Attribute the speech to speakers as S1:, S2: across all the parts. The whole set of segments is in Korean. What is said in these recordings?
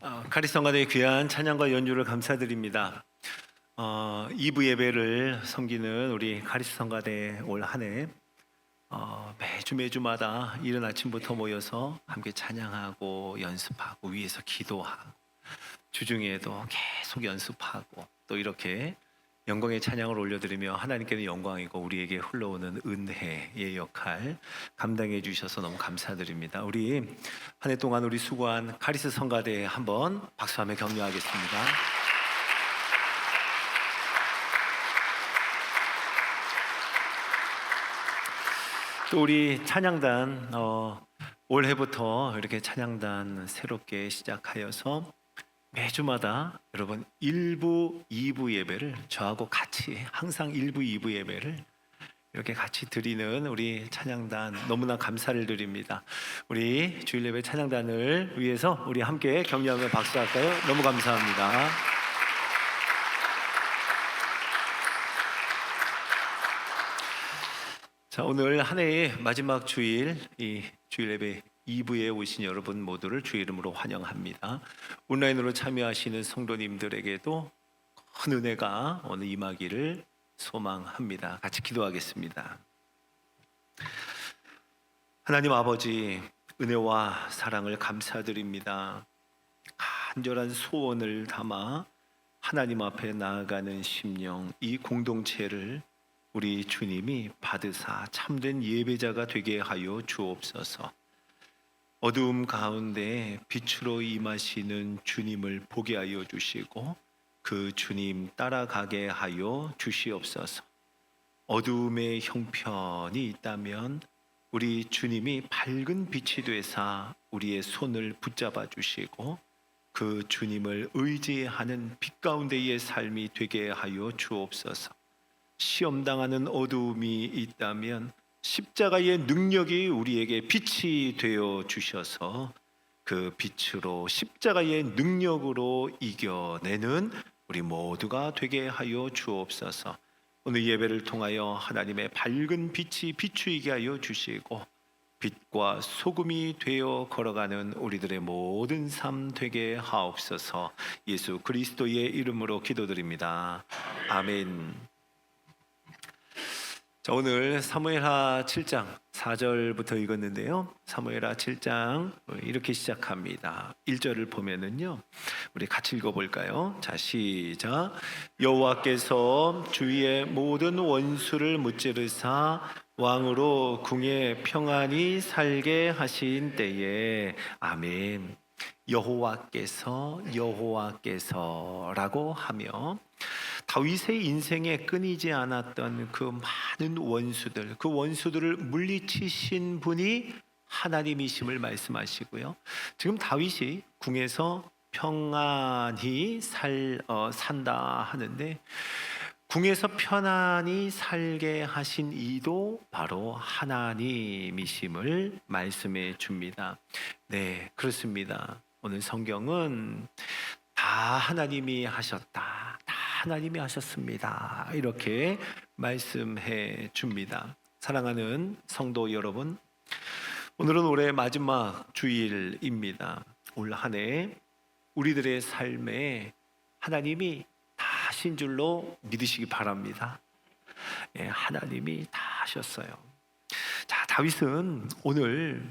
S1: 카리스마의 귀한 찬양과 연주를 감사드립니다. 2부 예배를 섬기는 우리 카리스 성가대 올 한해 매주마다 이른 아침부터 모여서 함께 찬양하고 연습하고 위에서 기도하고 주중에도 계속 연습하고 또 이렇게 영광의 찬양을 올려드리며 하나님께는 영광이고 우리에게 흘러오는 은혜의 역할 감당해 주셔서 너무 감사드립니다. 우리 한 해 동안 우리 수고한 카리스 성가대 한번 박수하며 격려하겠습니다. 또 우리 찬양단 올해부터 이렇게 찬양단 새롭게 시작하여서 매주마다 여러분 1부, 2부 예배를 저하고 같이 항상 1부, 2부 예배를 이렇게 같이 드리는 우리 찬양단 너무나 감사를 드립니다. 우리 주일 예배 찬양단을 위해서 우리 함께 격려하며 박수할까요? 너무 감사합니다. 자, 오늘 한 해의 마지막 주일 이 주일 예배 2부에 오신 여러분 모두를 주의 이름으로 환영합니다. 온라인으로 참여하시는 성도님들에게도 큰 은혜가 오늘 임하기를 소망합니다. 같이 기도하겠습니다. 하나님 아버지, 은혜와 사랑을 감사드립니다. 간절한 소원을 담아 하나님 앞에 나아가는 심령, 이 공동체를 우리 주님이 받으사 참된 예배자가 되게 하여 주옵소서. 어두움 가운데 빛으로 임하시는 주님을 보게 하여 주시고 그 주님 따라가게 하여 주시옵소서. 어두움의 형편이 있다면 우리 주님이 밝은 빛이 되사 우리의 손을 붙잡아 주시고 그 주님을 의지하는 빛 가운데의 삶이 되게 하여 주옵소서. 시험당하는 어두움이 있다면 십자가의 능력이 우리에게 빛이 되어 주셔서 그 빛으로 십자가의 능력으로 이겨내는 우리 모두가 되게 하여 주옵소서. 오늘 예배를 통하여 하나님의 밝은 빛이 비추이게 하여 주시고 빛과 소금이 되어 걸어가는 우리들의 모든 삶 되게 하옵소서. 예수 그리스도의 이름으로 기도드립니다. 아멘. 자, 오늘 사무엘하 7장 4절부터 읽었는데요. 사무엘하 7장 이렇게 시작합니다. 1절을 보면은요. 우리 같이 읽어볼까요? 자, 시작. 여호와께서 주위의 모든 원수를 무찌르사 왕으로 궁에 평안히 살게 하신 때에 아멘. 여호와께서라고 하며 다윗의 인생에 끊이지 않았던 그 많은 원수들, 그 원수들을 물리치신 분이 하나님이심을 말씀하시고요. 지금 다윗이 궁에서 평안히 산다 하는데 궁에서 편안히 살게 하신 이도 바로 하나님이심을 말씀해 줍니다. 네, 그렇습니다. 오늘 성경은 다 하나님이 하셨다. 하나님이 하셨습니다. 이렇게 말씀해 줍니다. 사랑하는 성도 여러분, 오늘은 올해 마지막 주일입니다. 올 한 해 우리들의 삶에 하나님이 다 하신 줄로 믿으시기 바랍니다. 예, 하나님이 다 하셨어요. 자, 다윗은 오늘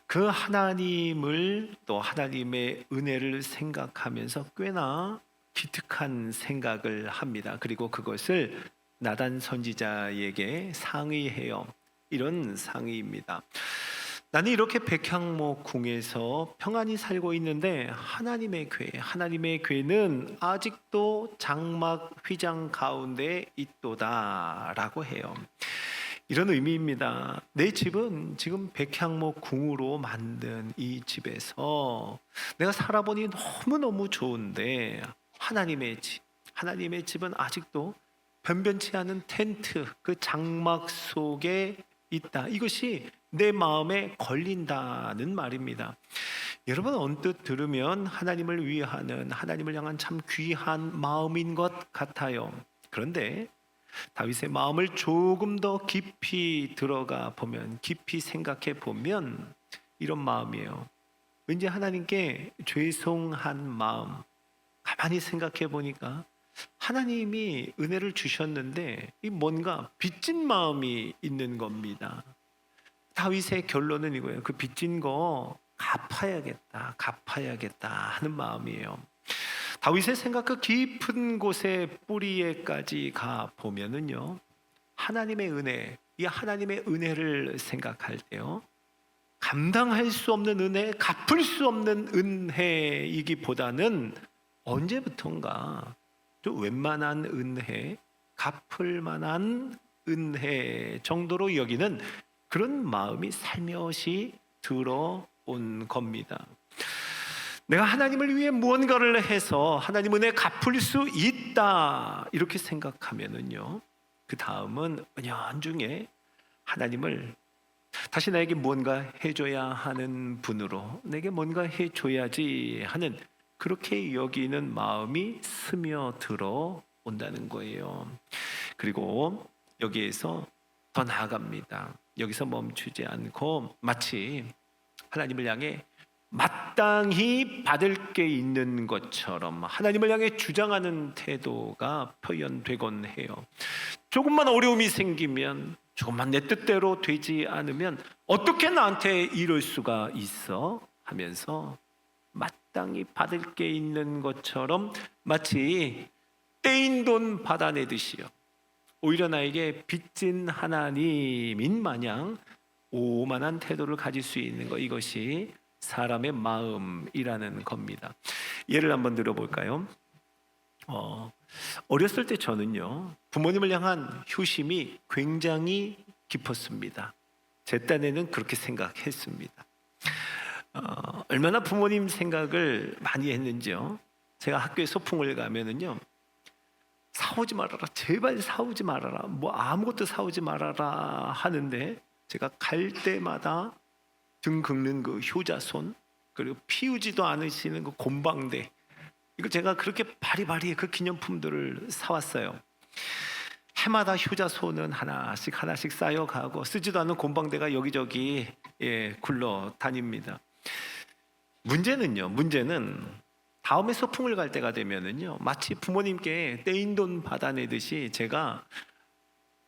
S1: 그 하나님을 또 하나님의 은혜를 생각하면서 꽤나 기특한 생각을 합니다. 그리고 그것을 나단 선지자에게 상의해요. 이런 상의입니다. 나는 이렇게 백향목 궁에서 평안히 살고 있는데 하나님의 괴는 아직도 장막 휘장 가운데 있도다라고 해요. 이런 의미입니다. 내 집은 지금 백향목 궁으로 만든 이 집에서 내가 살아보니 너무너무 좋은데 하나님의 집은 아직도 변변치 않은 텐트, 그 장막 속에 있다. 이것이 내 마음에 걸린다는 말입니다. 여러분 언뜻 들으면 하나님을 위하는, 하나님을 향한 참 귀한 마음인 것 같아요. 그런데 다윗의 마음을 조금 더 깊이 들어가 보면, 깊이 생각해 보면 이런 마음이에요. 왠지 하나님께 죄송한 마음, 가만히 생각해 보니까 하나님이 은혜를 주셨는데 이 뭔가 빚진 마음이 있는 겁니다. 다윗의 결론은 이거예요. 그 빚진 거 갚아야겠다 하는 마음이에요. 다윗의 생각 그 깊은 곳에 뿌리에까지 가 보면은요, 하나님의 은혜, 이 하나님의 은혜를 생각할 때요, 감당할 수 없는 은혜, 갚을 수 없는 은혜이기보다는 언제부턴가 좀 웬만한 은혜, 갚을 만한 은혜 정도로 여기는 그런 마음이 살며시 들어온 겁니다. 내가 하나님을 위해 무언가를 해서 하나님 은혜 갚을 수 있다 이렇게 생각하면은요, 그 다음은 은연중에 하나님을 다시 나에게 무언가 해줘야 하는 분으로, 내게 뭔가 해줘야지 하는 그렇게 여기는 마음이 스며들어 온다는 거예요. 그리고 여기에서 더 나아갑니다. 여기서 멈추지 않고 마치 하나님을 향해 마땅히 받을 게 있는 것처럼 하나님을 향해 주장하는 태도가 표현되곤 해요. 조금만 어려움이 생기면, 조금만 내 뜻대로 되지 않으면 어떻게 나한테 이럴 수가 있어? 하면서 마땅히 받을 게 있는 것처럼 마치 떼인 돈 받아내듯이요, 오히려 나에게 빚진 하나님인 마냥 오만한 태도를 가질 수 있는 것, 이것이 사람의 마음이라는 겁니다. 예를 한번 들어볼까요? 어렸을 때 저는요, 부모님을 향한 효심이 굉장히 깊었습니다. 제 딴에는 그렇게 생각했습니다. 얼마나 부모님 생각을 많이 했는지요. 제가 학교에 소풍을 가면은요, 사오지 말아라, 제발 사오지 말아라, 뭐 아무것도 사오지 말아라 하는데, 제가 갈 때마다 등 긁는 그 효자손, 그리고 피우지도 않으시는 그 곰방대, 이거 제가 그렇게 바리바리 그 기념품들을 사왔어요. 해마다 효자손은 하나씩 쌓여가고 쓰지도 않는 곰방대가 여기저기 굴러 다닙니다. 문제는 다음에 소풍을 갈 때가 되면은요, 마치 부모님께 떼인 돈 받아내듯이 제가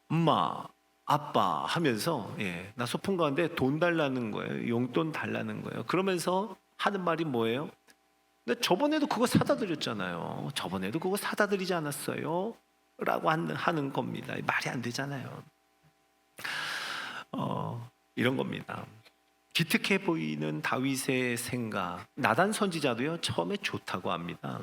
S1: 엄마, 아빠 하면서 나 소풍 가는데 돈 달라는 거예요. 용돈 달라는 거예요. 그러면서 하는 말이 뭐예요? 근데 저번에도 그거 사다 드렸잖아요. 저번에도 그거 사다 드리지 않았어요? 라고 하는 겁니다. 말이 안 되잖아요. 이런 겁니다. 기특해 보이는 다윗의 생각, 나단 선지자도요, 처음에 좋다고 합니다.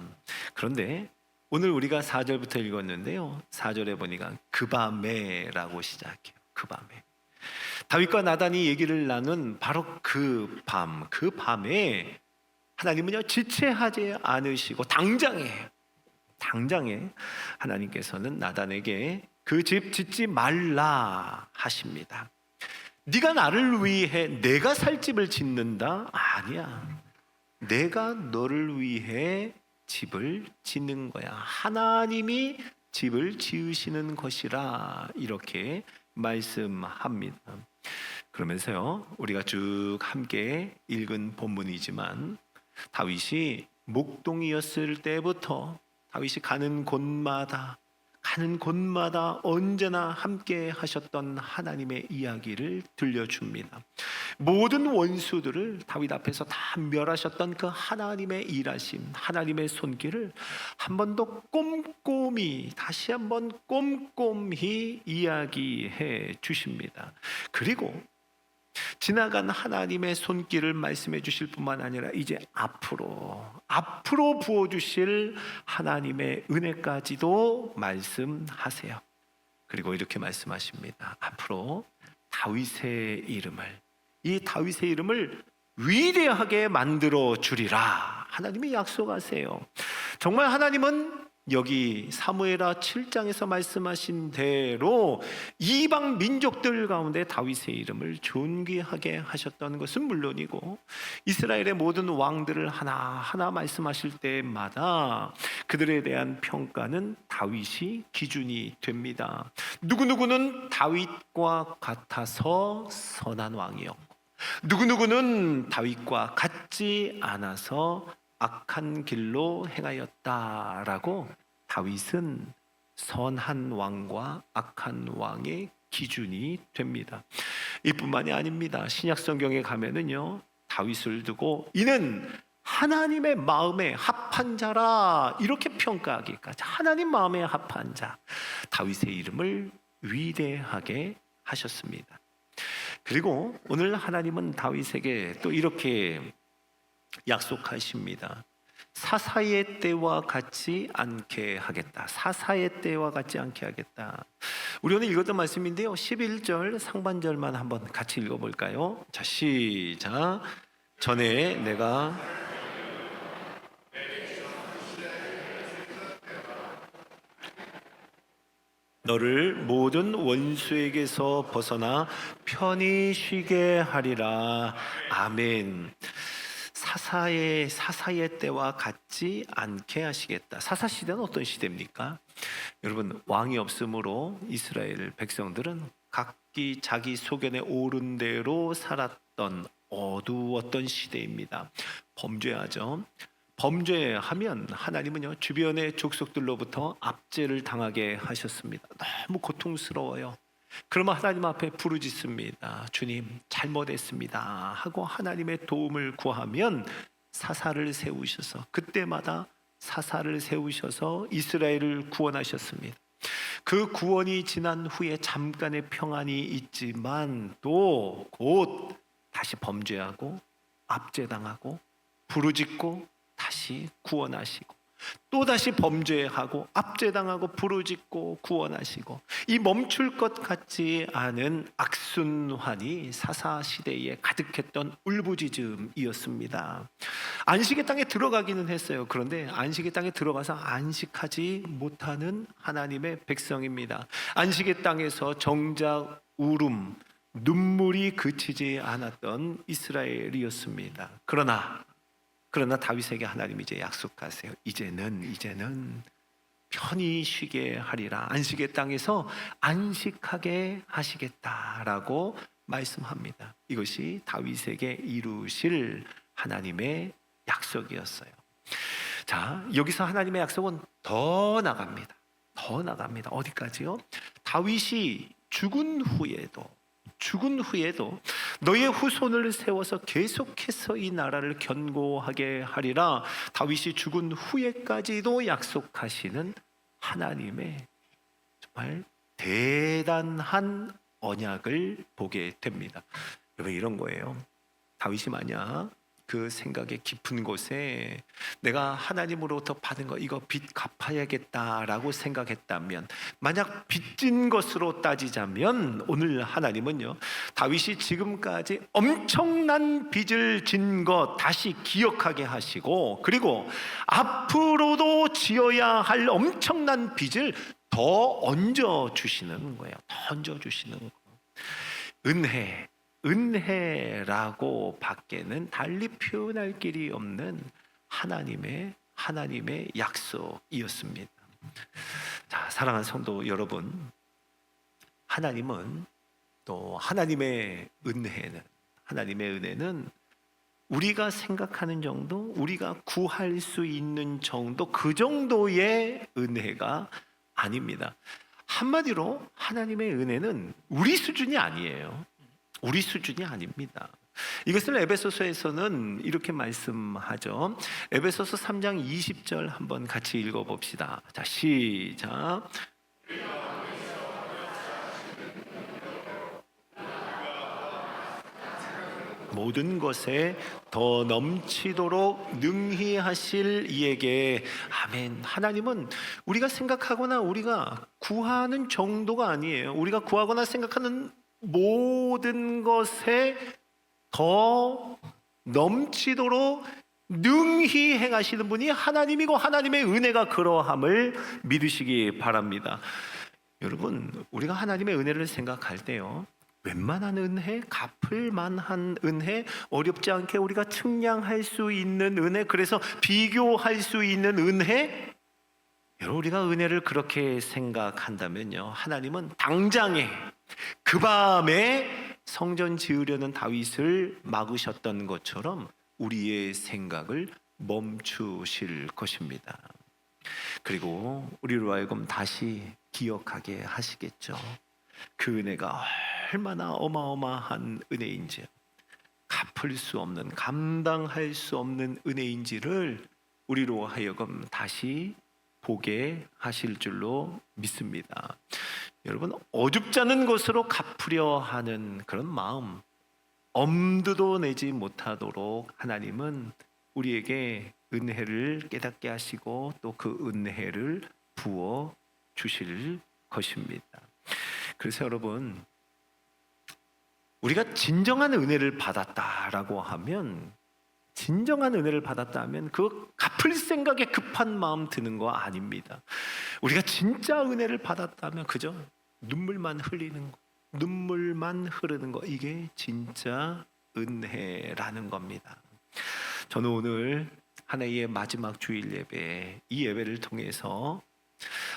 S1: 그런데 오늘 우리가 4절부터 읽었는데요, 4절에 보니까 그 밤에라고 시작해요. 그 밤에 다윗과 나단이 얘기를 나눈 바로 그 밤에 하나님은요, 지체하지 않으시고 당장에 하나님께서는 나단에게 그 집 짓지 말라 하십니다. 네가 나를 위해 내가 살 집을 짓는다? 아니야. 내가 너를 위해 집을 짓는 거야. 하나님이 집을 지으시는 것이라, 이렇게 말씀합니다. 그러면서요, 우리가 쭉 함께 읽은 본문이지만 다윗이 목동이었을 때부터 다윗이 가는 곳마다 언제나 함께 하셨던 하나님의 이야기를 들려줍니다. 모든 원수들을 다윗 앞에서 다 멸하셨던 그 하나님의 일하심, 하나님의 손길을 다시 한 번 꼼꼼히 이야기해 주십니다. 그리고 지나간 하나님의 손길을 말씀해 주실 뿐만 아니라 이제 앞으로 부어주실 하나님의 은혜까지도 말씀하세요. 그리고 이렇게 말씀하십니다. 앞으로 이 다윗의 이름을 위대하게 만들어 주리라. 하나님이 약속하세요. 정말 하나님은 여기 사무엘하 7장에서 말씀하신 대로 이방 민족들 가운데 다윗의 이름을 존귀하게 하셨던 것은 물론이고, 이스라엘의 모든 왕들을 하나하나 말씀하실 때마다 그들에 대한 평가는 다윗이 기준이 됩니다. 누구누구는 다윗과 같아서 선한 왕이었고, 누구누구는 다윗과 같지 않아서 악한 길로 행하였다라고 다윗은 선한 왕과 악한 왕의 기준이 됩니다. 이뿐만이 아닙니다. 신약 성경에 가면은요, 다윗을 두고 이는 하나님의 마음에 합한 자라 이렇게 평가하기까지, 하나님 마음에 합한 자, 다윗의 이름을 위대하게 하셨습니다. 그리고 오늘 하나님은 다윗에게 또 이렇게 약속하십니다. 사사의 때와 같지 않게 하겠다. 사사의 때와 같지 않게 하겠다. 우리 오늘 읽었던 말씀인데요, 11절 상반절만 한번 같이 읽어볼까요? 자, 시작. 전에 내가 너를 모든 원수에게서 벗어나 편히 쉬게 하리라. 아멘. 사사의 때와 같지 않게 하시겠다. 사사 시대는 어떤 시대입니까? 여러분, 왕이 없으므로 이스라엘 백성들은 각기 자기 소견에 옳은 대로 살았던 어두웠던 시대입니다. 범죄하죠. 범죄하면 하나님은요, 주변의 족속들로부터 압제를 당하게 하셨습니다. 너무 고통스러워요. 그러면 하나님 앞에 부르짖습니다. 주님, 잘못했습니다 하고 하나님의 도움을 구하면 사사를 세우셔서, 그때마다 사사를 세우셔서 이스라엘을 구원하셨습니다. 그 구원이 지난 후에 잠깐의 평안이 있지만 또 곧 다시 범죄하고 압제당하고 부르짖고 다시 구원하시고, 또 다시 범죄하고 압제당하고 부르짖고 구원하시고, 이 멈출 것 같지 않은 악순환이 사사 시대에 가득했던 울부짖음이었습니다. 안식의 땅에 들어가기는 했어요. 그런데 안식의 땅에 들어가서 안식하지 못하는 하나님의 백성입니다. 안식의 땅에서 정작 울음, 눈물이 그치지 않았던 이스라엘이었습니다. 그러나 다윗에게 하나님이 이제 약속하세요. 이제는 편히 쉬게 하리라. 안식의 땅에서 안식하게 하시겠다라고 말씀합니다. 이것이 다윗에게 이루실 하나님의 약속이었어요. 자, 여기서 하나님의 약속은 더 나갑니다. 어디까지요? 다윗이 죽은 후에도 너의 후손을 세워서 계속해서 이 나라를 견고하게 하리라. 다윗이 죽은 후에까지도 약속하시는 하나님의 정말 대단한 언약을 보게 됩니다. 여러분, 이런 거예요. 다윗이 만약 그 생각의 깊은 곳에 내가 하나님으로부터 받은 거 이거 빚 갚아야겠다라고 생각했다면, 만약 빚진 것으로 따지자면 오늘 하나님은요, 다윗이 지금까지 엄청난 빚을 진 것 다시 기억하게 하시고, 그리고 앞으로도 지어야 할 엄청난 빚을 더 얹어 주시는 거예요. 은혜라고 밖에는 달리 표현할 길이 없는 하나님의 약속이었습니다. 자, 사랑하는 성도 여러분, 하나님은 또 하나님의 은혜는 우리가 생각하는 정도, 우리가 구할 수 있는 정도, 그 정도의 은혜가 아닙니다. 한마디로 하나님의 은혜는 우리 수준이 아니에요. 우리 수준이 아닙니다. 이것을 에베소서에서는 이렇게 말씀하죠. 에베소서 3장 20절 한번 같이 읽어봅시다. 자, 시작. 모든 것에 더 넘치도록 능히 하실 이에게 아멘. 하나님은 우리가 생각하거나 우리가 구하는 정도가 아니에요. 우리가 구하거나 생각하는 모든 것에 더 넘치도록 능히 행하시는 분이 하나님이고, 하나님의 은혜가 그러함을 믿으시기 바랍니다. 여러분, 우리가 하나님의 은혜를 생각할 때요, 웬만한 은혜, 갚을 만한 은혜, 어렵지 않게 우리가 측량할 수 있는 은혜, 그래서 비교할 수 있는 은혜, 여러분, 우리가 은혜를 그렇게 생각한다면요, 하나님은 당장에 그 밤에 성전 지으려는 다윗을 막으셨던 것처럼 우리의 생각을 멈추실 것입니다. 그리고 우리로 하여금 다시 기억하게 하시겠죠. 그 은혜가 얼마나 어마어마한 은혜인지, 갚을 수 없는, 감당할 수 없는 은혜인지를 우리로 하여금 다시 보게 하실 줄로 믿습니다. 여러분, 어줍지 않은 것으로 갚으려 하는 그런 마음, 엄두도 내지 못하도록 하나님은 우리에게 은혜를 깨닫게 하시고 또 그 은혜를 부어 주실 것입니다. 그래서 여러분, 우리가 진정한 은혜를 받았다라고 하면, 진정한 은혜를 받았다 하면 그 갚을 생각에 급한 마음 드는 거 아닙니다. 우리가 진짜 은혜를 받았다면 그저 눈물만 흘리는 거, 눈물만 흐르는 거, 이게 진짜 은혜라는 겁니다. 저는 오늘 한 해의 마지막 주일 예배, 이 예배를 통해서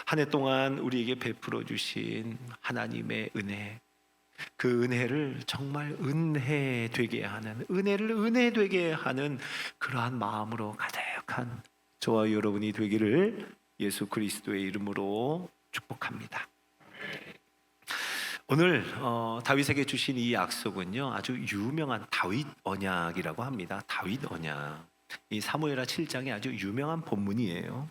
S1: 한 해 동안 우리에게 베풀어 주신 하나님의 은혜, 그 은혜를 정말 은혜 되게 하는, 은혜를 은혜 되게 하는 그러한 마음으로 가득한 저와 여러분이 되기를 예수 그리스도의 이름으로 축복합니다. 오늘 다윗에게 주신 이 약속은요, 아주 유명한 다윗 언약이라고 합니다. 다윗 언약. 이 사무엘하 7장에 아주 유명한 본문이에요.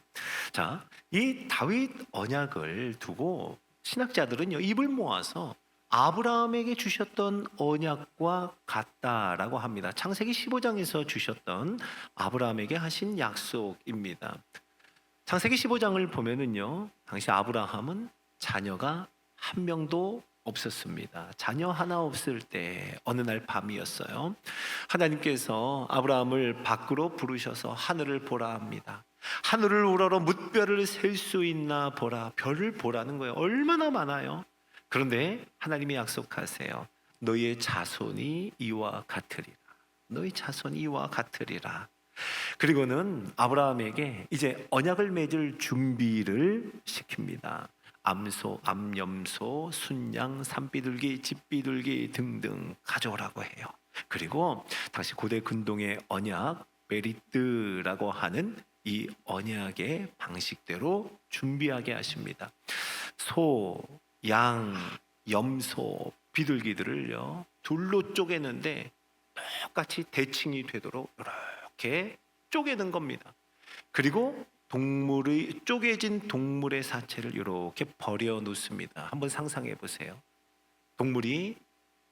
S1: 자, 이 다윗 언약을 두고 신학자들은요, 입을 모아서 아브라함에게 주셨던 언약과 같다라고 합니다. 창세기 15장에서 주셨던 아브라함에게 하신 약속입니다. 창세기 15장을 보면은요, 당시 아브라함은 자녀가 한 명도 없었습니다. 자녀 하나 없을 때 어느 날 밤이었어요. 하나님께서 아브라함을 밖으로 부르셔서 하늘을 보라 합니다. 하늘을 우러러 뭇별을 셀 수 있나 보라. 별을 보라는 거예요. 얼마나 많아요. 그런데 하나님이 약속하세요. 너희의 자손이 이와 같으리라. 너희 자손이 이와 같으리라. 그리고는 아브라함에게 이제 언약을 맺을 준비를 시킵니다. 암소, 암염소, 순양, 산비둘기, 집비둘기 등등 가져오라고 해요. 그리고 당시 고대 근동의 언약, 베리트라고 하는 이 언약의 방식대로 준비하게 하십니다. 소, 양, 염소, 비둘기들을요, 둘로 쪼개는데 똑같이 대칭이 되도록 이렇게 쪼개는 겁니다. 그리고 쪼개진 동물의 사체를 이렇게 버려 놓습니다. 한번 상상해 보세요. 동물이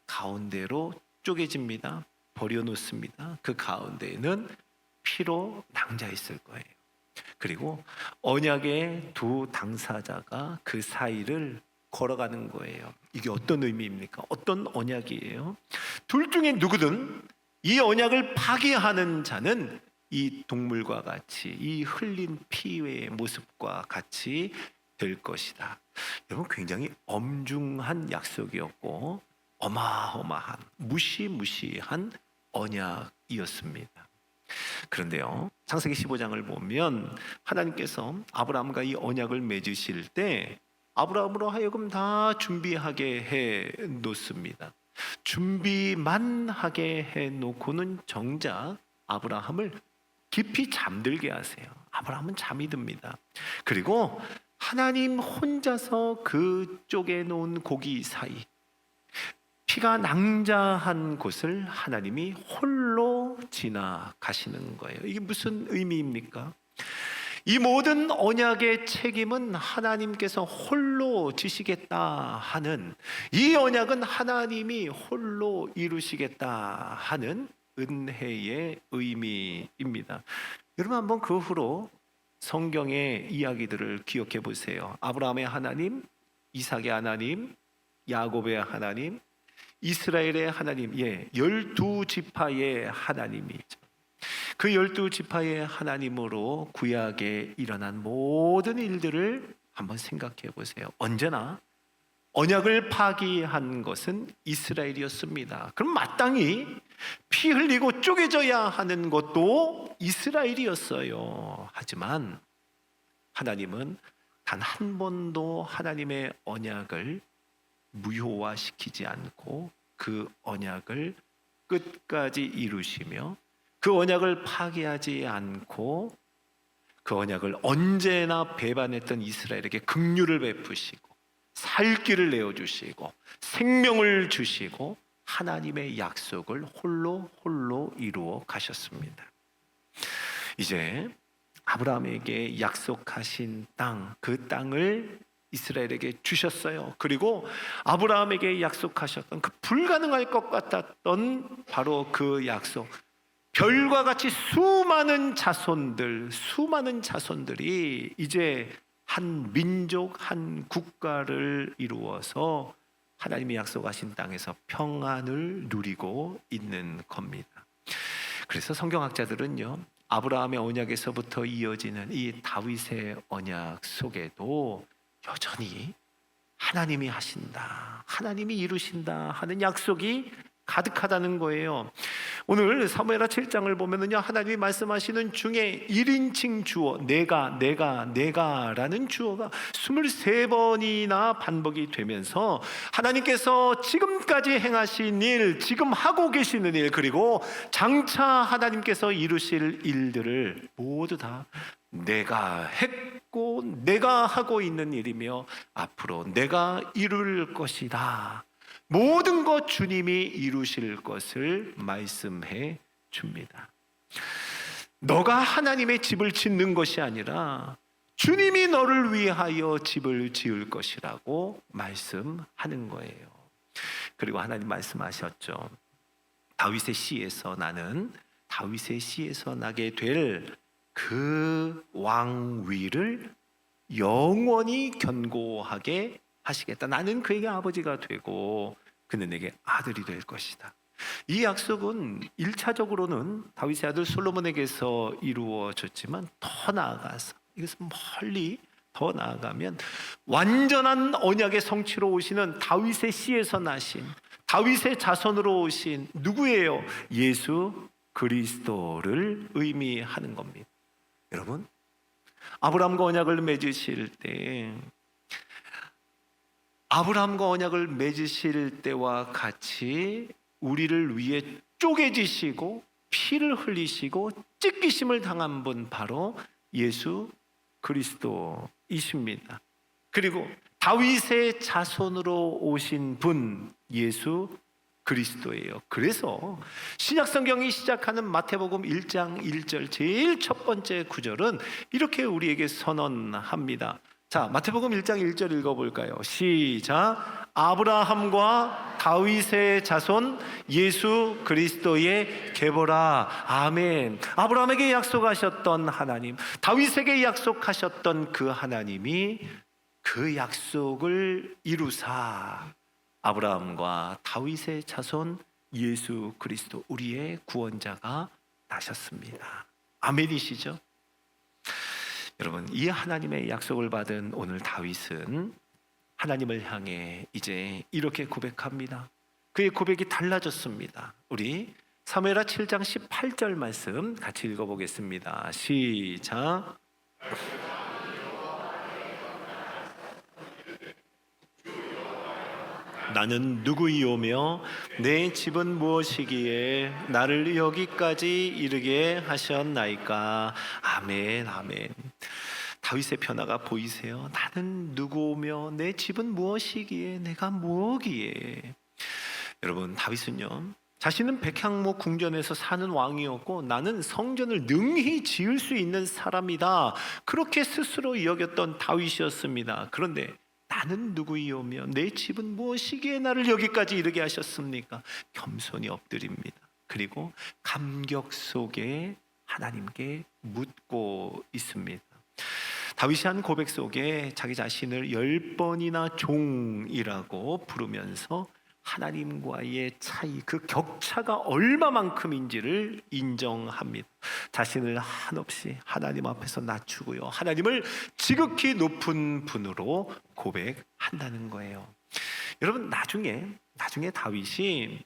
S1: 가운데로 쪼개집니다. 버려 놓습니다. 그 가운데에는 피로 낭자 있을 거예요. 그리고 언약의 두 당사자가 그 사이를 걸어가는 거예요. 이게 어떤 의미입니까? 어떤 언약이에요? 둘 중에 누구든 이 언약을 파기하는 자는 이 동물과 같이, 이 흘린 피의 모습과 같이 될 것이다. 여러분, 굉장히 엄중한 약속이었고 어마어마한, 무시무시한 언약이었습니다. 그런데요, 창세기 15장을 보면 하나님께서 아브라함과 이 언약을 맺으실 때 아브라함으로 하여금 다 준비하게 해 놓습니다. 준비만 하게 해 놓고는 정작 아브라함을 깊이 잠들게 하세요. 아브라함은 잠이 듭니다. 그리고 하나님 혼자서 그 쪼개놓은 고기 사이, 피가 낭자한 곳을 하나님이 홀로 지나가시는 거예요. 이게 무슨 의미입니까? 이 모든 언약의 책임은 하나님께서 홀로 지시겠다 하는, 이 언약은 하나님이 홀로 이루시겠다 하는 은혜의 의미입니다. 여러분, 한번 그 후로 성경의 이야기들을 기억해 보세요. 아브라함의 하나님, 이삭의 하나님, 야곱의 하나님, 이스라엘의 하나님, 12지파의 하나님이죠. 그 12지파의 하나님으로 구약에 일어난 모든 일들을 한번 생각해 보세요. 언제나 언약을 파기한 것은 이스라엘이었습니다. 그럼 마땅히 피 흘리고 쪼개져야 하는 것도 이스라엘이었어요. 하지만 하나님은 단 한 번도 하나님의 언약을 무효화시키지 않고 그 언약을 끝까지 이루시며 그 언약을 파기하지 않고 그 언약을 언제나 배반했던 이스라엘에게 긍휼을 베푸시고 살 길을 내어주시고 생명을 주시고 하나님의 약속을 홀로 이루어 가셨습니다. 이제 아브라함에게 약속하신 땅, 그 땅을 이스라엘에게 주셨어요. 그리고 아브라함에게 약속하셨던 그 불가능할 것 같았던 바로 그 약속, 별과 같이 수많은 자손들이 이제 한 민족, 한 국가를 이루어서 하나님이 약속하신 땅에서 평안을 누리고 있는 겁니다. 그래서 성경학자들은요, 아브라함의 언약에서부터 이어지는 이 다윗의 언약 속에도 여전히 하나님이 하신다, 하나님이 이루신다 하는 약속이 가득하다는 거예요. 오늘 사무엘하 7장을 보면은요, 하나님이 말씀하시는 중에 1인칭 주어 내가라는 주어가 23번이나 반복이 되면서 하나님께서 지금까지 행하신 일, 지금 하고 계시는 일, 그리고 장차 하나님께서 이루실 일들을 모두 다 내가 했고 내가 하고 있는 일이며 앞으로 내가 이룰 것이다, 모든 것 주님이 이루실 것을 말씀해 줍니다. 너가 하나님의 집을 짓는 것이 아니라 주님이 너를 위하여 집을 지을 것이라고 말씀하는 거예요. 그리고 하나님 말씀하셨죠. 다윗의 씨에서 나게 될 그 왕위를 영원히 견고하게 하시겠다. 나는 그에게 아버지가 되고 그는 내게 아들이 될 것이다. 이 약속은 1차적으로는 다윗의 아들 솔로몬에게서 이루어졌지만 더 나아가서, 이것은 멀리 더 나아가면 완전한 언약의 성취로 오시는 다윗의 씨에서 나신, 다윗의 자손으로 오신 누구예요? 예수 그리스도를 의미하는 겁니다. 여러분, 아브라함과 언약을 맺으실 때와 같이 우리를 위해 쪼개지시고 피를 흘리시고 찢기심을 당한 분, 바로 예수 그리스도이십니다. 그리고 다윗의 자손으로 오신 분, 예수 그리스도예요. 그래서 신약성경이 시작하는 마태복음 1장 1절 제일 첫 번째 구절은 이렇게 우리에게 선언합니다. 자, 마태복음 1장 1절 읽어볼까요? 시작. 아브라함과 다윗의 자손 예수 그리스도의 계보라. 아멘. 아브라함에게 약속하셨던 하나님, 다윗에게 약속하셨던 그 하나님이 그 약속을 이루사 아브라함과 다윗의 자손 예수 그리스도, 우리의 구원자가 나셨습니다. 아멘이시죠? 여러분, 이 하나님의 약속을 받은 오늘 다윗은 하나님을 향해 이제 이렇게 고백합니다. 그의 고백이 달라졌습니다. 우리 사무엘하 7장 18절 말씀 같이 읽어보겠습니다. 시작. 나는 누구이오며 내 집은 무엇이기에 나를 여기까지 이르게 하셨나이까. 아멘, 아멘. 다윗의 변화가 보이세요? 나는 누구오며 내 집은 무엇이기에 내가 무엇이기에. 여러분, 다윗은요, 자신은 백향목 궁전에서 사는 왕이었고 나는 성전을 능히 지을 수 있는 사람이다, 그렇게 스스로 여겼던 다윗이었습니다. 그런데 나는 누구이오며 내 집은 무엇이기에 나를 여기까지 이르게 하셨습니까? 겸손히 엎드립니다. 그리고 감격 속에 하나님께 묻고 있습니다. 다윗이 한 고백 속에 자기 자신을 10번이나 종이라고 부르면서 하나님과의 차이, 그 격차가 얼마만큼인지를 인정합니다. 자신을 한없이 하나님 앞에서 낮추고요, 하나님을 지극히 높은 분으로 고백한다는 거예요. 여러분, 나중에 다윗이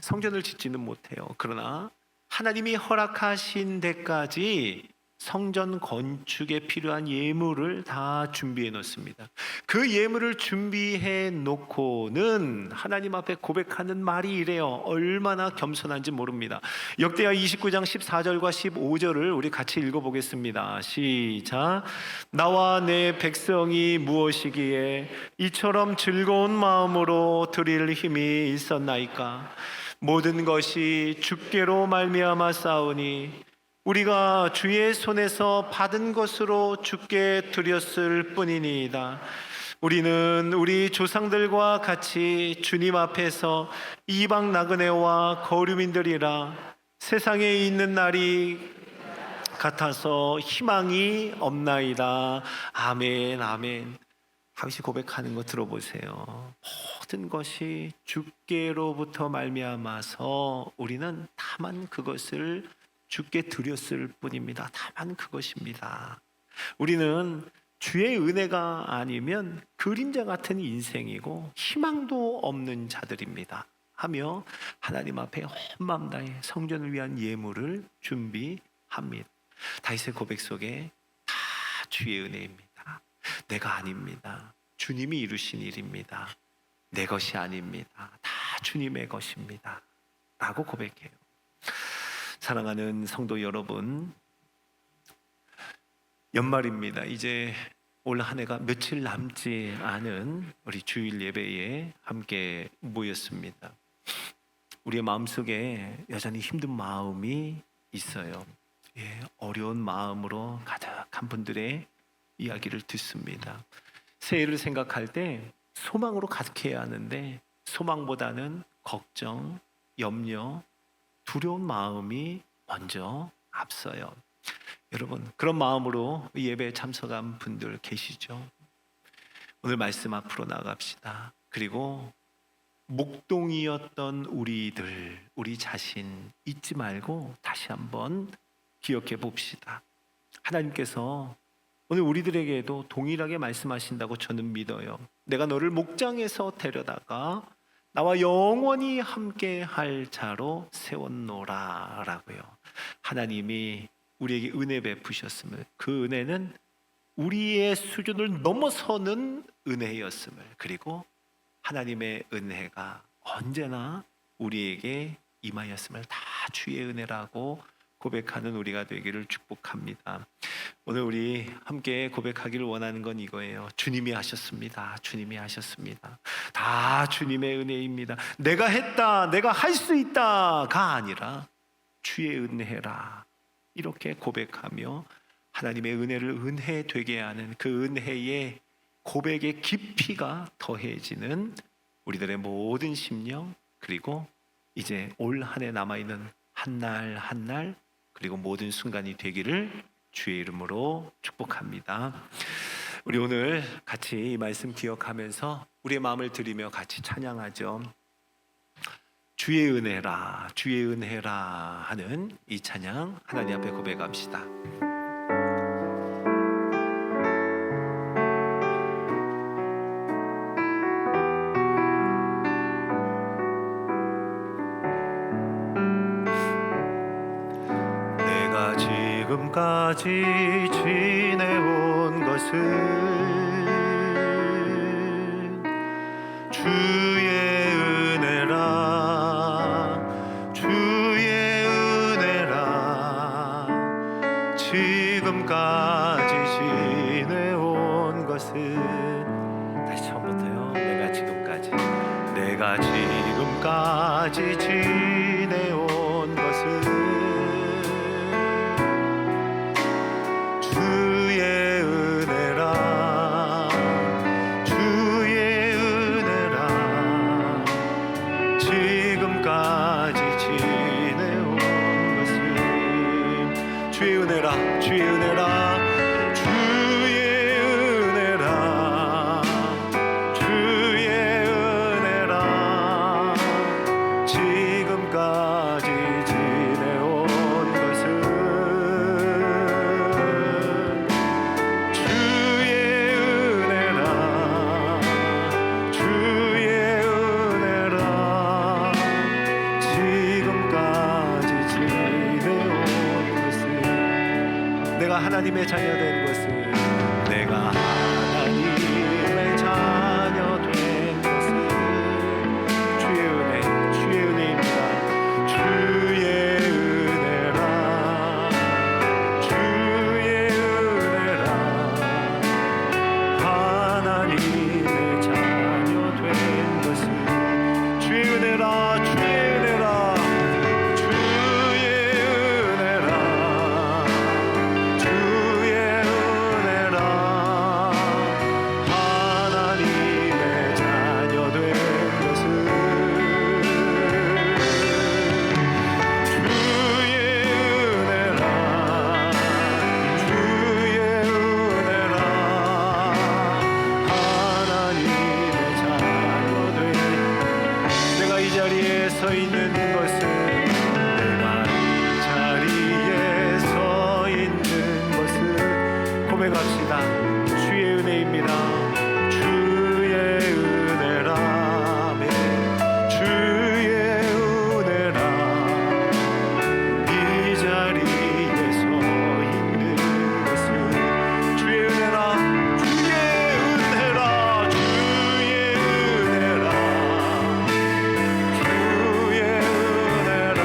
S1: 성전을 짓지는 못해요. 그러나 하나님이 허락하신 데까지 성전 건축에 필요한 예물을 다 준비해 놓습니다. 그 예물을 준비해 놓고는 하나님 앞에 고백하는 말이 이래요. 얼마나 겸손한지 모릅니다. 역대하 29장 14절과 15절을 우리 같이 읽어보겠습니다. 시작. 나와 내 백성이 무엇이기에 이처럼 즐거운 마음으로 드릴 힘이 있었나이까. 모든 것이 주께로 말미암아 싸우니 우리가 주의 손에서 받은 것으로 주께 드렸을 뿐이니이다. 우리는 우리 조상들과 같이 주님 앞에서 이방 나그네와 거류민들이라 세상에 있는 날이 같아서 희망이 없나이다. 아멘, 아멘. 다윗이 고백하는 거 들어보세요. 모든 것이 주께로부터 말미암아서 우리는 다만 그것을 주께 드렸을 뿐입니다. 다만 그것입니다. 우리는 주의 은혜가 아니면 그림자 같은 인생이고 희망도 없는 자들입니다 하며 하나님 앞에 온 마음 다해 성전을 위한 예물을 준비합니다. 다윗의 고백 속에 다 주의 은혜입니다. 내가 아닙니다. 주님이 이루신 일입니다. 내 것이 아닙니다. 다 주님의 것입니다 라고 고백해요. 사랑하는 성도 여러분, 연말입니다. 이제 올 한 해가 며칠 남지 않은 우리 주일 예배에 함께 모였습니다. 우리의 마음속에 여전히 힘든 마음이 있어요. 어려운 마음으로 가득한 분들의 이야기를 듣습니다. 새해를 생각할 때 소망으로 가득해야 하는데 소망보다는 걱정, 염려, 두려운 마음이 먼저 앞서요. 여러분, 그런 마음으로 예배에 참석한 분들 계시죠? 오늘 말씀 앞으로 나갑시다. 그리고 목동이었던 우리 자신 잊지 말고 다시 한번 기억해 봅시다. 하나님께서 오늘 우리들에게도 동일하게 말씀하신다고 저는 믿어요. 내가 너를 목장에서 데려다가 나와 영원히 함께 할 자로 세웠노라 라고요. 하나님이 우리에게 은혜 베푸셨음을, 그 은혜는 우리의 수준을 넘어서는 은혜였음을, 그리고 하나님의 은혜가 언제나 우리에게 임하였음을 다 주의 은혜라고 고백하는 우리가 되기를 축복합니다. 오늘 우리 함께 고백하기를 원하는 건 이거예요. 주님이 하셨습니다. 주님이 하셨습니다. 다 주님의 은혜입니다. 내가 했다, 내가 할 수 있다가 아니라 주의 은혜라, 이렇게 고백하며 하나님의 은혜를 은혜 되게 하는 그 은혜의 고백의 깊이가 더해지는 우리들의 모든 심령, 그리고 이제 올 한 해 남아있는 한 날 한 날, 그리고 모든 순간이 되기를 주의 이름으로 축복합니다. 우리 오늘 같이 이 말씀 기억하면서 우리의 마음을 드리며 같이 찬양하죠. 주의 은혜라, 주의 은혜라 하는 이 찬양 하나님 앞에 고백합시다. 지금까지 지내온 것은 주의 은혜라, 주의 은혜라. 지금까지 지내온 것은, 다시 처음부터요. 내가 지금까지 지내온 것은 주의 은혜라, 주의 은혜라, 주의 은혜라, 주의 은혜라. 지금까지 지내온 것은 주의 은혜라, 주의 은혜라. 지금까지 지내온 것은 내가 내가 하나님의 자녀 된 것은, 내가 하나님의 자녀 된 것은 주의 은혜, 주의 은혜입니다. 주의 은혜라, 주의 은혜라. 하나님의 자녀 된 것은 주의 은혜라, 주의 은혜라, 주의 은혜라, 주의 은혜라. 하나님의 자녀 된 것은 주의 은혜라, 주의 은혜라. 하나님의 자녀 된, 내가 이 자리에 서 있는 것은, 내가 이 자리에 서 있는 것은 고백합시다. 주의 은혜입니다. 주의 은혜라, 아멘. 주의 은혜라. 이 자리에 서 있는 것은 주의 은혜라, 주의 은혜라, 주의 은혜라, 주의 은혜라.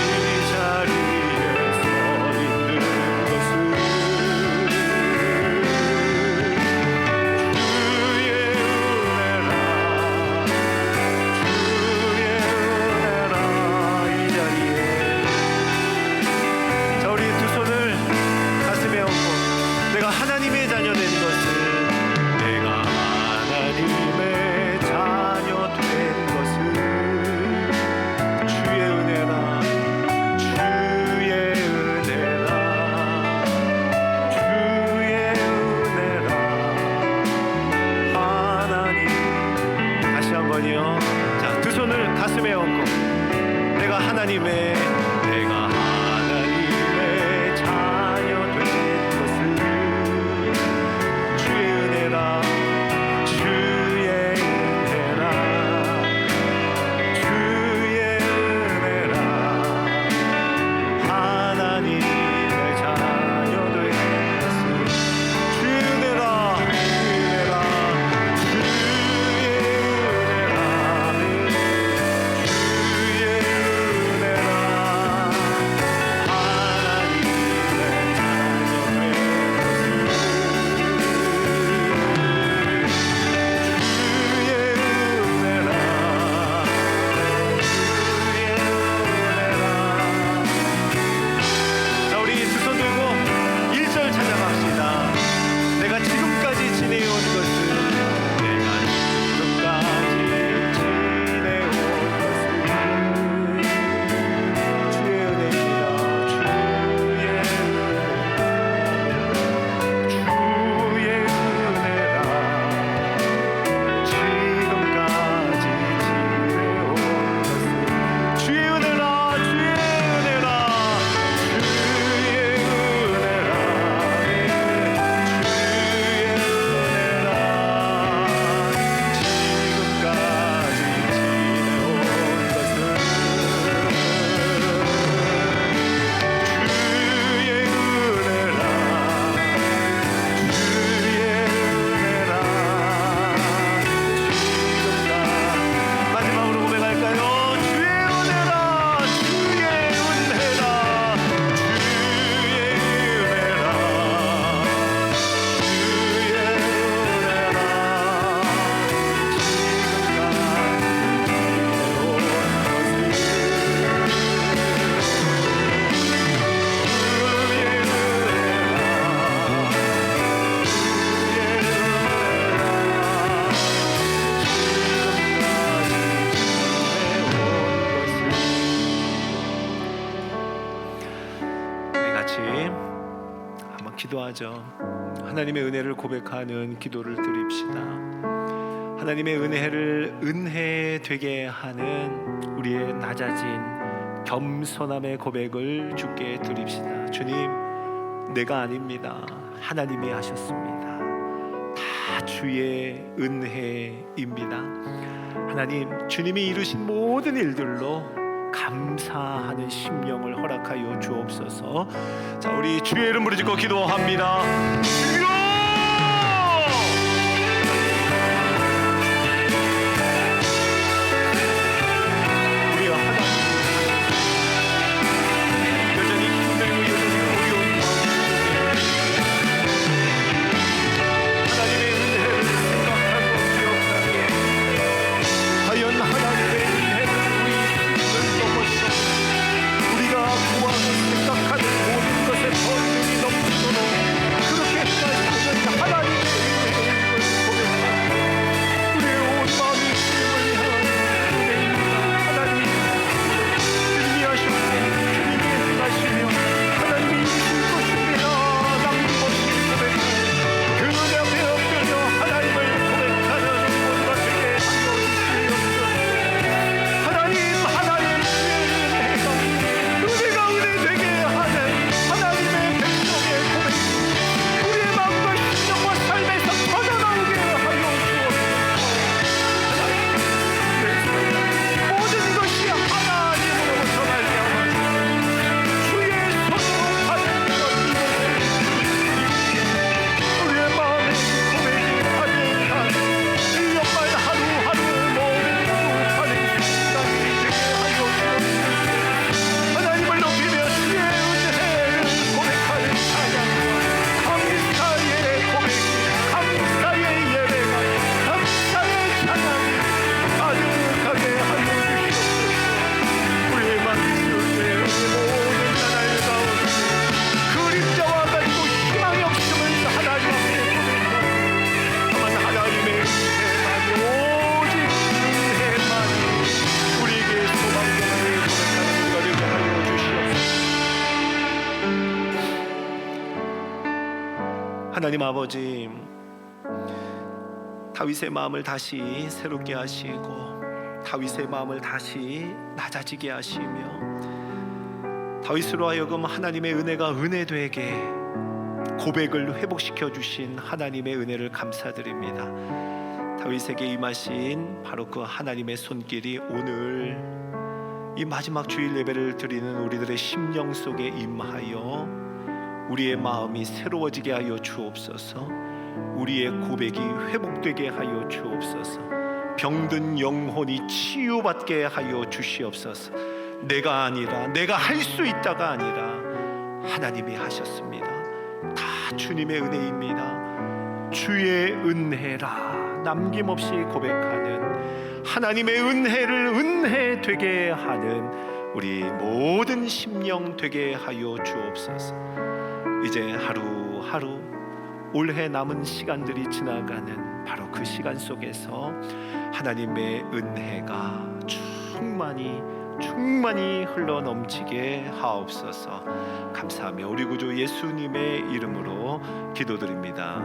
S1: 이 자리에 서 있는 것은 주의 은혜라, 주의 은혜라. 이 자리에, 자, 우리 두 손을 가슴에 얹고, 내가 하나님의 자녀 된 것은, 내가 하나님의 자녀 된 것은 주의 은혜라, 주의 은혜라, 주의 은혜라. 하나님, 다시 한번요. 자, 두 손을 가슴에 얹고, 내가 하나님의 자녀 된 것은 주의 은혜라, 주의 은혜라, 주의 은혜라. 하나님의 자녀 된 것은 주의 은혜라, 주의 은혜라, 주의 은혜라. 기도하죠. 하나님의 은혜를 고백하는 기도를 드립시다. 하나님의 은혜를 은혜 되게 하는 우리의 낮아진 겸손함의 고백을 주께 드립시다. 주님, 내가 아닙니다. 하나님이 하셨습니다. 다 주의 은혜입니다. 하나님, 주님이 이루신 모든 일들로 감사하는 심령을 허락하여 주옵소서. 자, 우리 주의 이름 부르짖고 기도합니다. 주여! 하나님 아버지, 다윗의 마음을 다시 새롭게 하시고 다윗의 마음을 다시 낮아지게 하시며 다윗으로 하여금 하나님의 은혜가 은혜되게 고백을 회복시켜 주신 하나님의 은혜를 감사드립니다. 다윗에게 임하신 바로 그 하나님의 손길이 오늘 이 마지막 주일 예배를 드리는 우리들의 심령 속에 임하여 우리의 마음이 새로워지게 하여 주옵소서. 우리의 고백이 회복되게 하여 주옵소서. 병든 영혼이 치유받게 하여 주시옵소서. 내가 아니라 내가 할 수 있다가 아니라 하나님이 하셨습니다. 다 주님의 은혜입니다. 주의 은혜라 남김없이 고백하는 하나님의 은혜를 은혜 되게 하는 우리 모든 심령 되게 하여 주옵소서. 이제 하루하루 올해 남은 시간들이 지나가는 바로 그 시간 속에서 하나님의 은혜가 충만히 흘러 넘치게 하옵소서. 감사하며 우리 구주 예수님의 이름으로 기도드립니다.